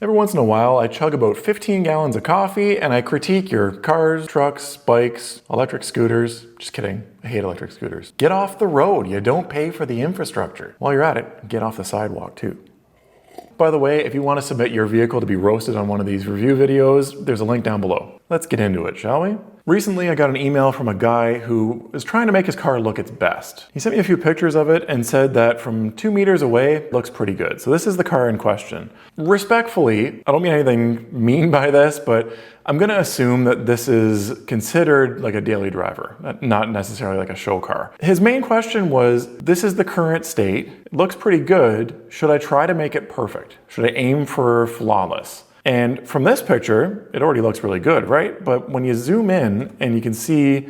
Every once in a while, I chug about 15 gallons of coffee and I critique your cars, trucks, bikes, electric scooters. Just kidding, I hate electric scooters. Get off the road, you don't pay for the infrastructure. While you're at it, get off the sidewalk too. By the way, if you want to submit your vehicle to be roasted on one of these review videos, there's a link down below. Let's get into it, shall we? Recently, I got an email from a guy who is trying to make his car look its best. He sent me a few pictures of it and said that from 2 meters away, it looks pretty good. So this is the car in question. Respectfully, I don't mean anything mean by this, but I'm gonna assume that this is considered like a daily driver, not necessarily like a show car. His main question was, this is the current state, it looks pretty good, should I try to make it perfect? Should I aim for flawless? And from this picture, it already looks really good, right? But when you zoom in and you can see,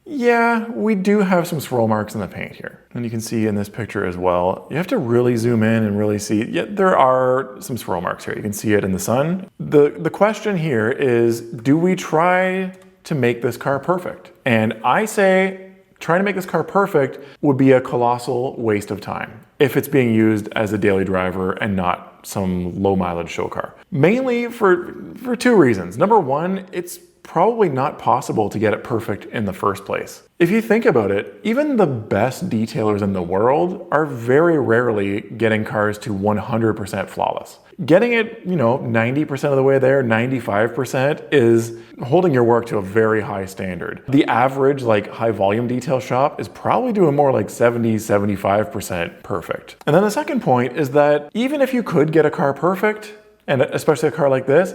yeah, we do have some swirl marks in the paint here. And you can see in this picture as well, you have to really zoom in and really see, yeah, there are some swirl marks here. You can see it in the sun. The question here is, do we try to make this car perfect? And I say, trying to make this car perfect would be a colossal waste of time if it's being used as a daily driver and not some low mileage show car. Mainly for two reasons. Number one, it's probably not possible to get it perfect in the first place. If you think about it, even the best detailers in the world are very rarely getting cars to 100% flawless. Getting it, 90% of the way there, 95% is holding your work to a very high standard. The average high volume detail shop is probably doing more like 70, 75% perfect. And then the second point is that even if you could get a car perfect, and especially a car like this,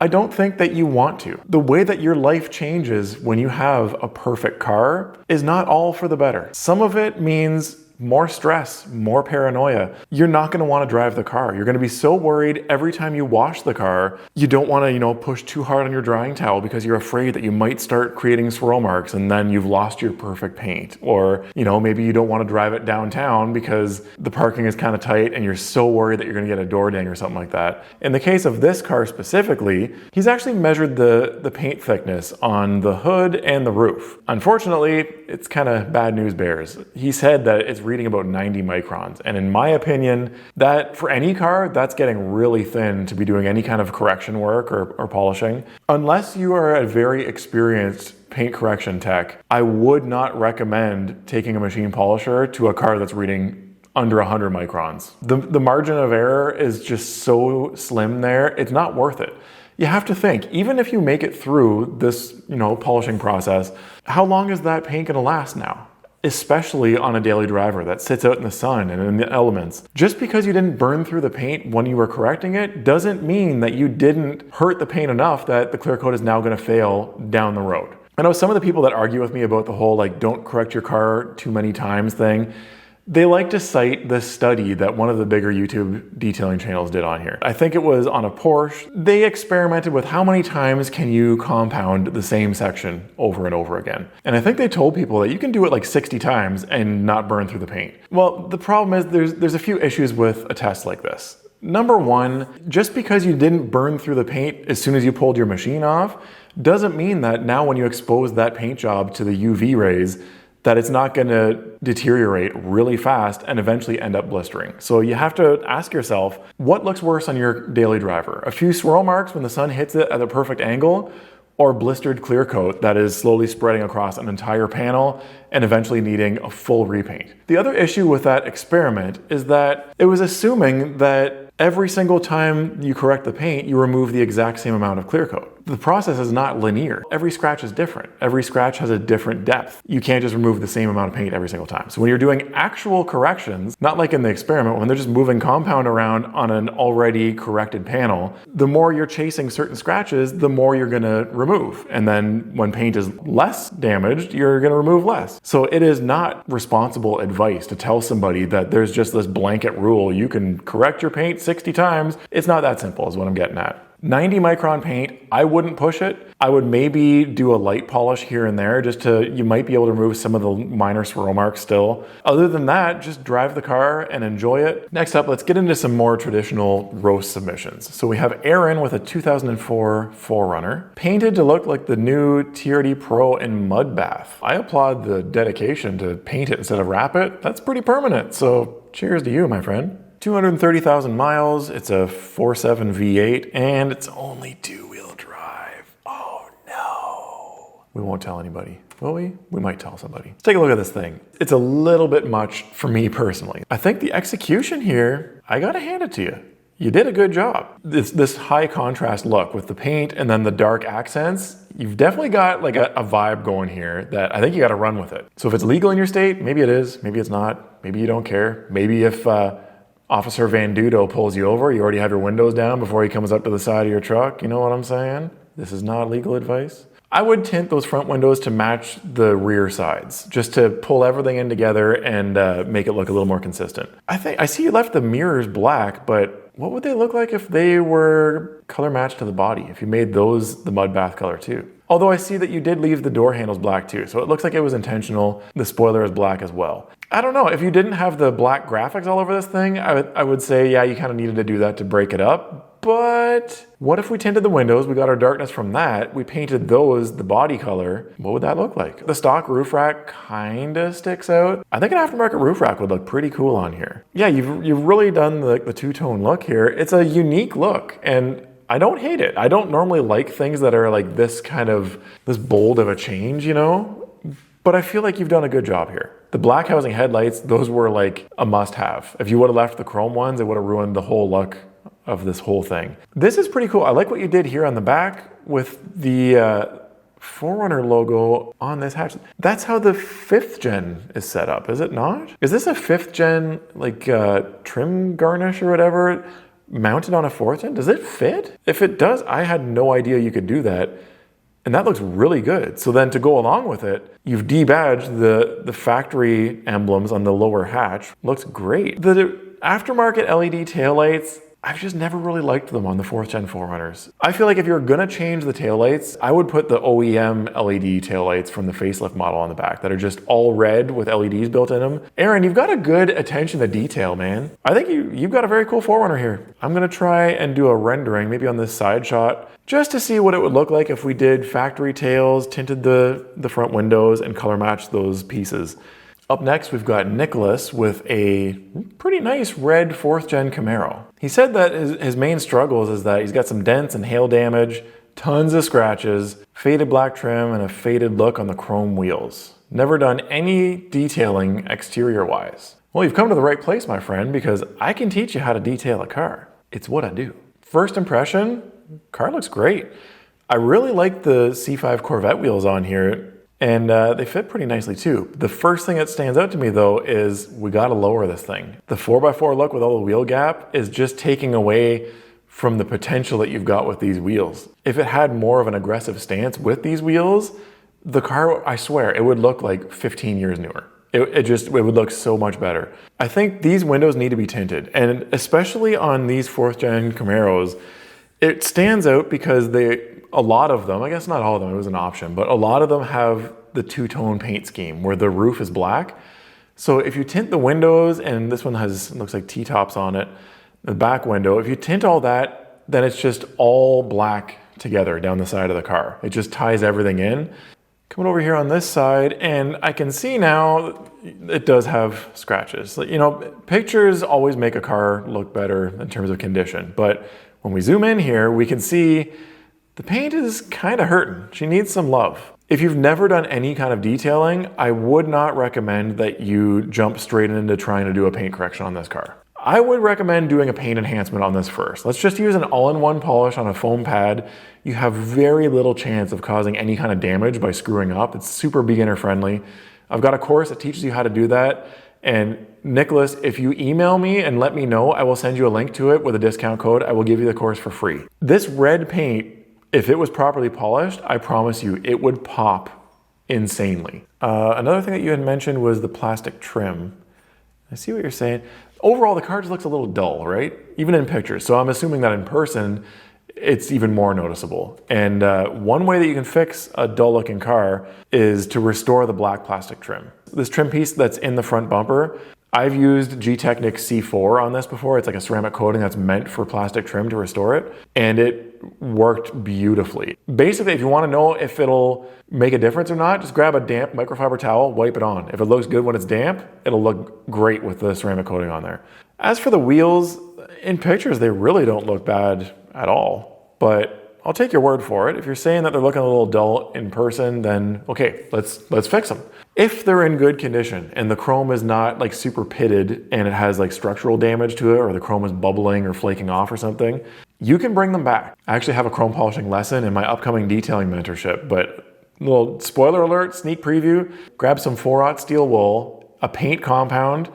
I don't think that you want to. The way that your life changes when you have a perfect car is not all for the better. Some of it means more stress, more paranoia. You're not gonna wanna drive the car. You're gonna be so worried every time you wash the car. You don't wanna, push too hard on your drying towel because you're afraid that you might start creating swirl marks and then you've lost your perfect paint. Or, maybe you don't wanna drive it downtown because the parking is kinda tight and you're so worried that you're gonna get a door ding or something like that. In the case of this car specifically, he's actually measured the paint thickness on the hood and the roof. Unfortunately, it's kinda bad news bears. He said that it's reading about 90 microns. And in my opinion, that for any car, that's getting really thin to be doing any kind of correction work or polishing. Unless you are a very experienced paint correction tech, I would not recommend taking a machine polisher to a car that's reading under 100 microns. The margin of error is just so slim there, it's not worth it. You have to think, even if you make it through this, polishing process, how long is that paint gonna last now? Especially on a daily driver that sits out in the sun and in the elements. Just because you didn't burn through the paint when you were correcting it doesn't mean that you didn't hurt the paint enough that the clear coat is now gonna fail down the road. I know some of the people that argue with me about the whole don't correct your car too many times thing, they like to cite this study that one of the bigger YouTube detailing channels did on here. I think it was on a Porsche. They experimented with how many times can you compound the same section over and over again. And I think they told people that you can do it 60 times and not burn through the paint. Well, the problem is there's a few issues with a test like this. Number one, just because you didn't burn through the paint as soon as you pulled your machine off, doesn't mean that now when you expose that paint job to the UV rays, that it's not gonna deteriorate really fast and eventually end up blistering. So you have to ask yourself, what looks worse on your daily driver? A few swirl marks when the sun hits it at the perfect angle, or blistered clear coat that is slowly spreading across an entire panel and eventually needing a full repaint? The other issue with that experiment is that it was assuming that every single time you correct the paint, you remove the exact same amount of clear coat. The process is not linear. Every scratch is different. Every scratch has a different depth. You can't just remove the same amount of paint every single time. So when you're doing actual corrections, not like in the experiment, when they're just moving compound around on an already corrected panel, the more you're chasing certain scratches, the more you're gonna remove. And then when paint is less damaged, you're gonna remove less. So it is not responsible advice to tell somebody that there's just this blanket rule, you can correct your paint 60 times. It's not that simple is what I'm getting at. 90 micron paint, I wouldn't push it. I would maybe do a light polish here and there you might be able to remove some of the minor swirl marks still. Other than that, just drive the car and enjoy it. Next up, let's get into some more traditional roast submissions. So we have Aaron with a 2004 4Runner, painted to look like the new TRD Pro in mud bath. I applaud the dedication to paint it instead of wrap it. That's pretty permanent, so cheers to you, my friend. 230,000 miles, it's a 4.7 V8, and it's only two-wheel drive. Oh no. We won't tell anybody, will we? We might tell somebody. Let's take a look at this thing. It's a little bit much for me personally. I think the execution here, I gotta hand it to you. You did a good job. This high contrast look with the paint and then the dark accents, you've definitely got like a vibe going here that I think you gotta run with it. So if it's legal in your state, maybe it is, maybe it's not, maybe you don't care. Maybe if Officer Van Dudo pulls you over, you already have your windows down before he comes up to the side of your truck. You know what I'm saying? This is not legal advice. I would tint those front windows to match the rear sides, just to pull everything in together and make it look a little more consistent. I see you left the mirrors black, but what would they look like if they were color matched to the body? If you made those the mud bath color too? Although I see that you did leave the door handles black too, so it looks like it was intentional. The spoiler is black as well. I don't know, if you didn't have the black graphics all over this thing, I would say, yeah, you kind of needed to do that to break it up. But what if we tinted the windows, we got our darkness from that, we painted those the body color, what would that look like? The stock roof rack kinda sticks out. I think an aftermarket roof rack would look pretty cool on here. Yeah, you've really done the two-tone look here. It's a unique look, and I don't hate it. I don't normally like things that are like this bold of a change, you know? But I feel like you've done a good job here. The black housing headlights, those were like a must-have. If you would have left the chrome ones, it would have ruined the whole look of this whole thing. This is pretty cool. I like what you did here on the back with the 4Runner logo on this hatch. That's how the 5th gen is set up, is it not? Is this a 5th gen like trim garnish or whatever mounted on a 4th gen? Does it fit? If it does, I had no idea you could do that. And that looks really good. So then to go along with it, you've debadged the factory emblems on the lower hatch. Looks great. The aftermarket LED taillights, I've just never really liked them on the 4th gen 4Runners. I feel like if you're gonna change the taillights, I would put the OEM LED taillights from the facelift model on the back that are just all red with LEDs built in them. Aaron, you've got a good attention to detail, man. I think you've got a very cool 4Runner here. I'm gonna try and do a rendering, maybe on this side shot, just to see what it would look like if we did factory tails, tinted the front windows, and color matched those pieces. Up next, we've got Nicholas with a pretty nice red 4th gen Camaro. He said that his main struggles is that he's got some dents and hail damage, tons of scratches, faded black trim, and a faded look on the chrome wheels. Never done any detailing exterior-wise. Well, you've come to the right place, my friend, because I can teach you how to detail a car. It's what I do. First impression, car looks great. I really like the C5 Corvette wheels on here. And they fit pretty nicely too. The first thing that stands out to me though is we gotta lower this thing. The 4x4 look with all the wheel gap is just taking away from the potential that you've got with these wheels. If it had more of an aggressive stance with these wheels, the car, I swear, it would look like 15 years newer. It would look so much better. I think these windows need to be tinted, and especially on these 4th gen Camaros, it stands out because a lot of them, I guess not all of them, it was an option, but a lot of them have the two-tone paint scheme where the roof is black. So if you tint the windows, and this one looks like T-tops on it, the back window, if you tint all that, then it's just all black together down the side of the car. It just ties everything in. Coming over here on this side, and I can see now it does have scratches. You know, pictures always make a car look better in terms of condition, but when we zoom in here, we can see the paint is kind of hurting. She needs some love. If you've never done any kind of detailing, I would not recommend that you jump straight into trying to do a paint correction on this car. I would recommend doing a paint enhancement on this first. Let's just use an all-in-one polish on a foam pad. You have very little chance of causing any kind of damage by screwing up. It's super beginner friendly. I've got a course that teaches you how to do that. And Nicholas, if you email me and let me know, I will send you a link to it with a discount code. I will give you the course for free. This red paint, if it was properly polished, I promise you, it would pop insanely. Another thing that you had mentioned was the plastic trim. I see what you're saying. Overall, the car just looks a little dull, right? Even in pictures. So I'm assuming that in person, it's even more noticeable. And one way that you can fix a dull looking car is to restore the black plastic trim. This trim piece that's in the front bumper, I've used G-Technic C4 on this before. It's like a ceramic coating that's meant for plastic trim to restore it. And it worked beautifully. Basically, if you want to know if it'll make a difference or not, just grab a damp microfiber towel, wipe it on. If it looks good when it's damp, it'll look great with the ceramic coating on there. As for the wheels, in pictures, they really don't look bad at all, but I'll take your word for it. If you're saying that they're looking a little dull in person, then okay, let's fix them. If they're in good condition and the chrome is not like super pitted and it has like structural damage to it, or the chrome is bubbling or flaking off or something, you can bring them back. I actually have a chrome polishing lesson in my upcoming detailing mentorship, but little spoiler alert, sneak preview, grab some 4/0 steel wool, a paint compound,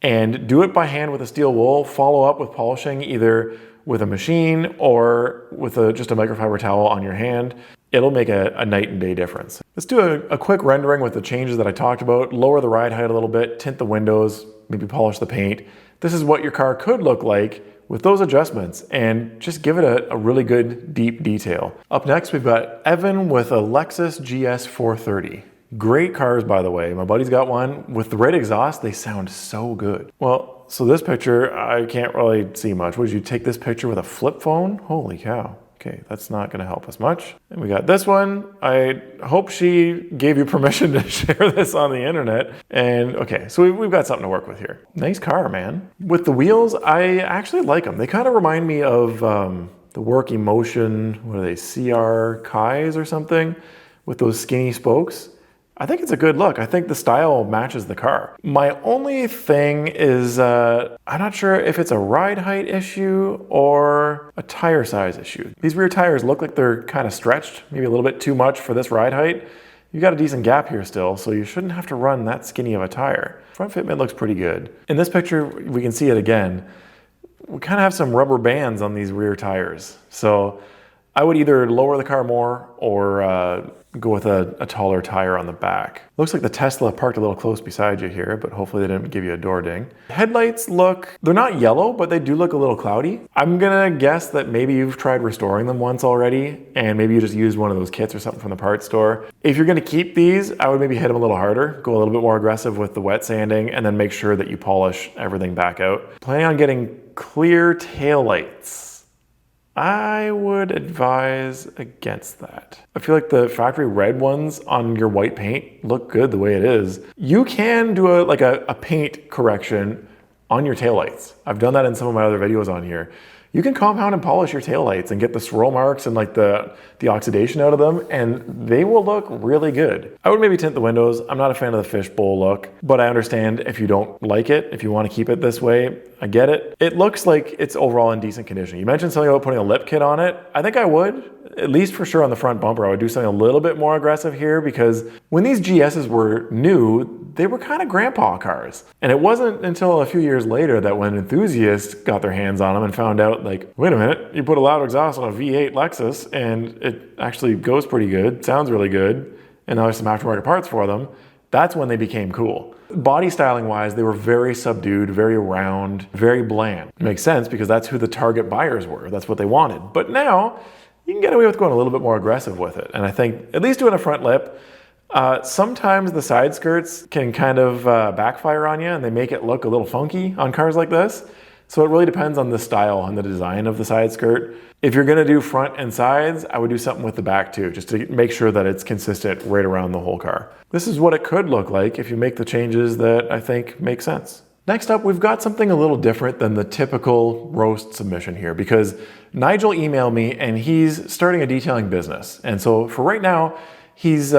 and do it by hand with a steel wool. Follow up with polishing either with a machine or with just a microfiber towel on your hand. It'll make a night and day difference. Let's do a quick rendering with the changes that I talked about. Lower the ride height a little bit, tint the windows, maybe polish the paint. This is what your car could look like with those adjustments, and just give it a really good deep detail. Up next, we've got Evan with a Lexus GS430. Great cars, by the way. My buddy's got one. With the right exhaust, they sound so good. Well, so this picture, I can't really see much. Would you take this picture with a flip phone? Holy cow. Okay, that's not gonna help us much. And we got this one. I hope she gave you permission to share this on the internet. And okay, so we've got something to work with here. Nice car, man. With the wheels, I actually like them. They kind of remind me of the Work Emotion, what are they, CR Kais or something, with those skinny spokes. I think it's a good look. I think the style matches the car. My only thing is, I'm not sure if it's a ride height issue or a tire size issue. These rear tires look like they're kind of stretched, maybe a little bit too much for this ride height. You've got a decent gap here still, so you shouldn't have to run that skinny of a tire. Front fitment looks pretty good. In this picture, we can see it again. We kind of have some rubber bands on these rear tires. So I would either lower the car more or go with a taller tire on the back. Looks like the Tesla parked a little close beside you here, but hopefully they didn't give you a door ding. Headlights they're not yellow, but they do look a little cloudy. I'm gonna guess that maybe you've tried restoring them once already, and maybe you just used one of those kits or something from the parts store. If you're gonna keep these, I would maybe hit them a little harder, go a little bit more aggressive with the wet sanding, and then make sure that you polish everything back out. Planning on getting clear taillights. I would advise against that. I feel like the factory red ones on your white paint look good the way it is. You can do a paint correction on your taillights. I've done that in some of my other videos on here. You can compound and polish your taillights and get the swirl marks and like the oxidation out of them, and they will look really good. I would maybe tint the windows. I'm not a fan of the fishbowl look, but I understand if you don't like it, if you want to keep it this way, I get it. It looks like it's overall in decent condition. You mentioned something about putting a lip kit on it. I think I would, at least for sure on the front bumper. I would do something a little bit more aggressive here, because when these GSs were new, they were kind of grandpa cars. And it wasn't until a few years later that when enthusiasts got their hands on them and found out, like, wait a minute, you put a loud exhaust on a V8 Lexus and it actually goes pretty good, sounds really good, and now there's some aftermarket parts for them, that's when they became cool. Body styling wise, they were very subdued, very round, very bland. It makes sense because that's who the target buyers were. That's what they wanted. But now you can get away with going a little bit more aggressive with it. And I think at least doing a front lip, sometimes the side skirts can kind of backfire on you and they make it look a little funky on cars like this. So it really depends on the style and the design of the side skirt. If you're gonna do front and sides, I would do something with the back too, just to make sure that it's consistent right around the whole car. This is what it could look like if you make the changes that I think make sense. Next up, we've got something a little different than the typical roast submission here, because Nigel emailed me and he's starting a detailing business. And so for right now, he's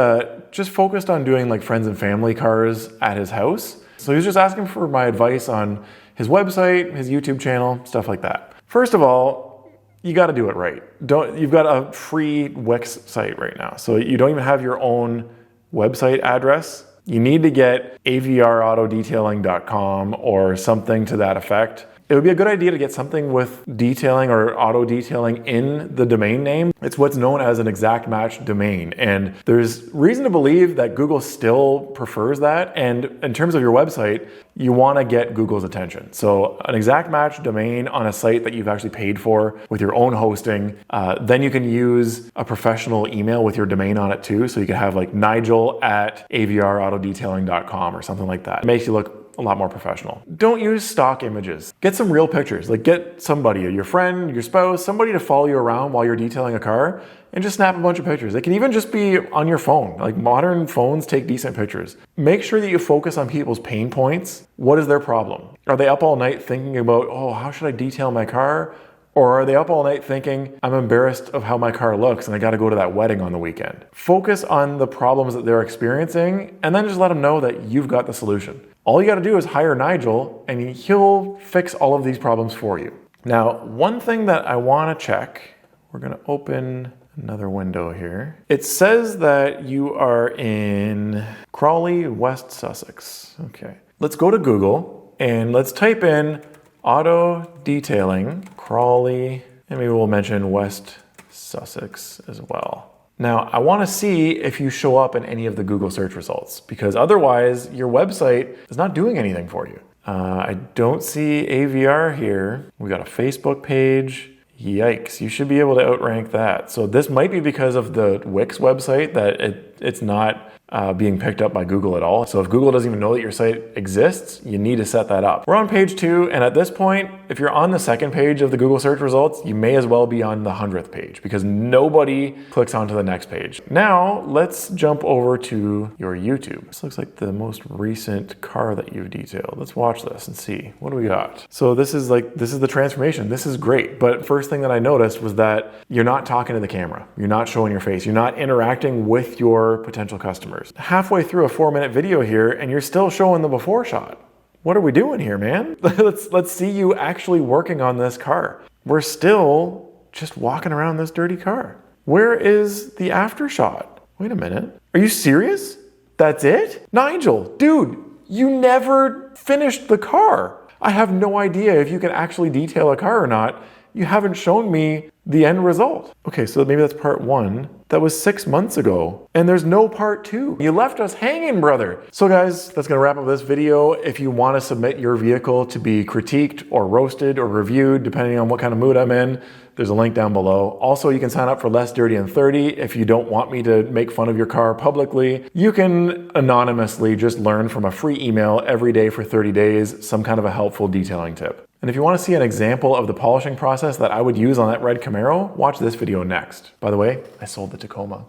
just focused on doing like friends and family cars at his house. So he's just asking for my advice on his website, his YouTube channel, stuff like that. First of all, you got to do it right. You've got a free Wix site right now, so you don't even have your own website address. You need to get avrautodetailing.com or something to that effect. It would be a good idea to get something with detailing or auto detailing in the domain name. It's what's known as an exact match domain. And there's reason to believe that Google still prefers that. And in terms of your website, you want to get Google's attention. So an exact match domain on a site that you've actually paid for with your own hosting, then you can use a professional email with your domain on it too. So you can have like Nigel@avrautodetailing.com or something like that. It makes you look a lot more professional. Don't use stock images. Get some real pictures. Like get somebody, your friend, your spouse, somebody to follow you around while you're detailing a car and just snap a bunch of pictures. It can even just be on your phone. Like modern phones take decent pictures. Make sure that you focus on people's pain points. What is their problem? Are they up all night thinking about, oh, how should I detail my car? Or are they up all night thinking, I'm embarrassed of how my car looks and I gotta go to that wedding on the weekend? Focus on the problems that they're experiencing and then just let them know that you've got the solution. All you gotta do is hire Nigel and he'll fix all of these problems for you. Now, one thing that I wanna check, we're gonna open another window here. It says that you are in Crawley, West Sussex. Okay, let's go to Google and let's type in auto detailing, Crawley, and maybe we'll mention West Sussex as well. Now, I want to see if you show up in any of the Google search results, because otherwise your website is not doing anything for you. I don't see AVR here. We got a Facebook page. Yikes, you should be able to outrank that. So this might be because of the Wix website that it's not being picked up by Google at all. So if Google doesn't even know that your site exists, you need to set that up. We're on page 2, and at this point, if you're on the second page of the Google search results, you may as well be on the 100th page because nobody clicks onto the next page. Now, let's jump over to your YouTube. This looks like the most recent car that you've detailed. Let's watch this and see. What do we got? So this is the transformation. This is great. But first thing that I noticed was that you're not talking to the camera. You're not showing your face. You're not interacting with your potential customers. Halfway through a 4-minute video here and you're still showing the before shot. What are we doing here, man? Let's see you actually working on this car. We're still just walking around this dirty car. Where is the after shot? Wait a minute. Are you serious? That's it? Nigel, dude, you never finished the car. I have no idea if you can actually detail a car or not. You haven't shown me the end result. Okay, so maybe that's part 1. That was 6 months ago, and there's no part 2. You left us hanging, brother. So guys, that's gonna wrap up this video. If you wanna submit your vehicle to be critiqued or roasted or reviewed, depending on what kind of mood I'm in, there's a link down below. Also, you can sign up for Less Dirty in 30 if you don't want me to make fun of your car publicly. You can anonymously just learn from a free email every day for 30 days, some kind of a helpful detailing tip. And if you want to see an example of the polishing process that I would use on that red Camaro, watch this video next. By the way, I sold the Tacoma.